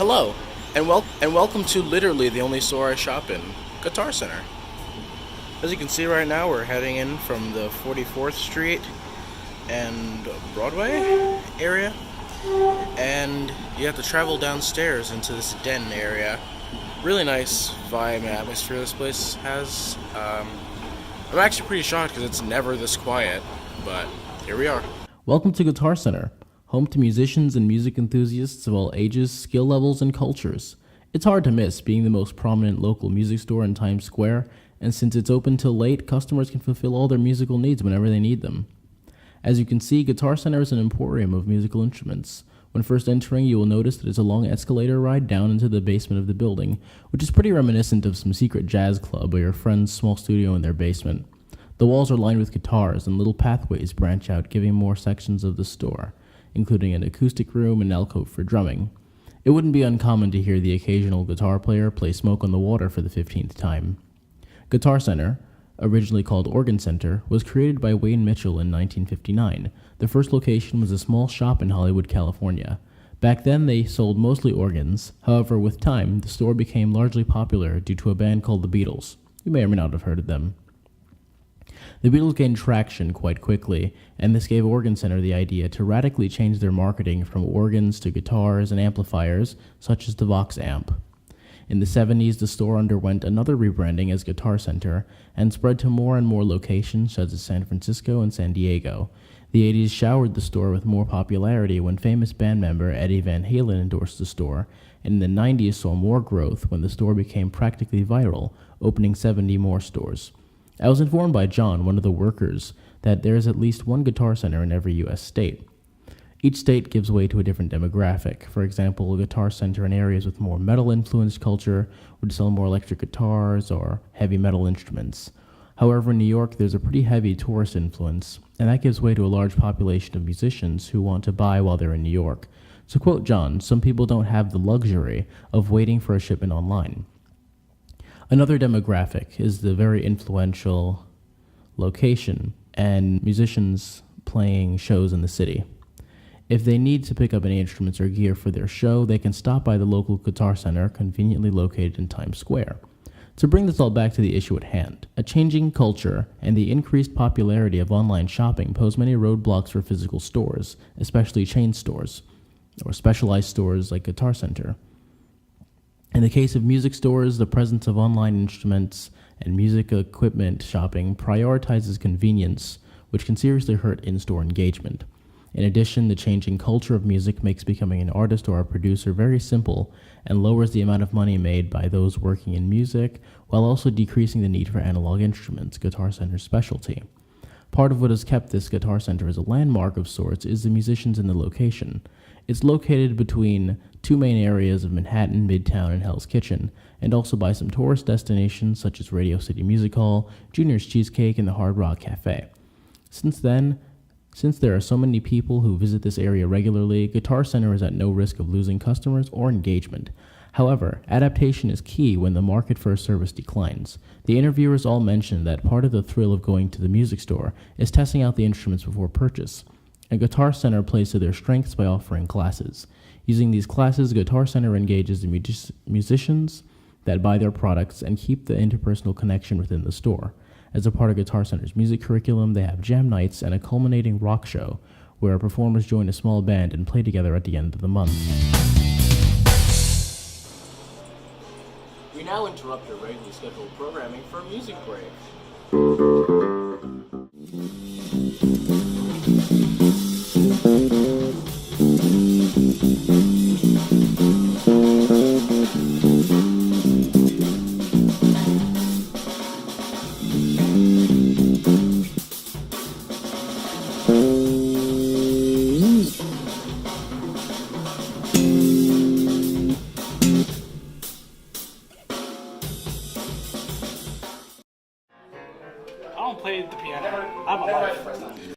Hello, and welcome to literally the only store I shop in, Guitar Center. As you can see right now, we're heading in from the 44th Street and Broadway area, and you have to travel downstairs into this den area. Really nice vibe and atmosphere this place has. I'm actually pretty shocked because it's never this quiet, but here we are. Welcome to Guitar Center, home to musicians and music enthusiasts of all ages, skill levels, and cultures. It's hard to miss being the most prominent local music store in Times Square, and since it's open till late, customers can fulfill all their musical needs whenever they need them. As you can see, Guitar Center is an emporium of musical instruments. When first entering, you will notice that it's a long escalator ride down into the basement of the building, which is pretty reminiscent of some secret jazz club or your friend's small studio in their basement. The walls are lined with guitars, and little pathways branch out, giving more sections of the store, including an acoustic room and alcove for drumming. It wouldn't be uncommon to hear the occasional guitar player play Smoke on the Water for the 15th time. Guitar Center, originally called Organ Center, was created by Wayne Mitchell in 1959. The first location was a small shop in Hollywood, California. Back then, they sold mostly organs. However, with time, the store became largely popular due to a band called the Beatles. You may or may not have heard of them. The Beatles gained traction quite quickly, and this gave Organ Center the idea to radically change their marketing from organs to guitars and amplifiers, such as the Vox amp. In the 70s, the store underwent another rebranding as Guitar Center and spread to more and more locations such as San Francisco and San Diego. The 80s showered the store with more popularity when famous band member Eddie Van Halen endorsed the store, and in the 90s saw more growth when the store became practically viral, opening 70 more stores. I was informed by John, one of the workers, that there is at least one Guitar Center in every U.S. state. Each state gives way to a different demographic. For example, a Guitar Center in areas with more metal-influenced culture would sell more electric guitars or heavy metal instruments. However, in New York, there's a pretty heavy tourist influence, and that gives way to a large population of musicians who want to buy while they're in New York. To quote John, some people don't have the luxury of waiting for a shipment online. Another demographic is the very influential location and musicians playing shows in the city. If they need to pick up any instruments or gear for their show, they can stop by the local Guitar Center, conveniently located in Times Square. To bring this all back to the issue at hand, a changing culture and the increased popularity of online shopping pose many roadblocks for physical stores, especially chain stores, or specialized stores like Guitar Center. In the case of music stores, the presence of online instruments and music equipment shopping prioritizes convenience, which can seriously hurt in-store engagement. In addition, the changing culture of music makes becoming an artist or a producer very simple and lowers the amount of money made by those working in music, while also decreasing the need for analog instruments, Guitar Center's specialty. Part of what has kept this Guitar Center as a landmark of sorts is the musicians in the location. It's located between two main areas of Manhattan, Midtown, and Hell's Kitchen, and also by some tourist destinations such as Radio City Music Hall, Junior's Cheesecake, and the Hard Rock Cafe. Since there are so many people who visit this area regularly, Guitar Center is at no risk of losing customers or engagement. However, adaptation is key when the market for a service declines. The interviewers all mentioned that part of the thrill of going to the music store is testing out the instruments before purchase. And Guitar Center plays to their strengths by offering classes. Using these classes, Guitar Center engages the musicians that buy their products and keep the interpersonal connection within the store. As a part of Guitar Center's music curriculum, they have jam nights and a culminating rock show where performers join a small band and play together at the end of the month. We now interrupt your regularly scheduled programming for a music break.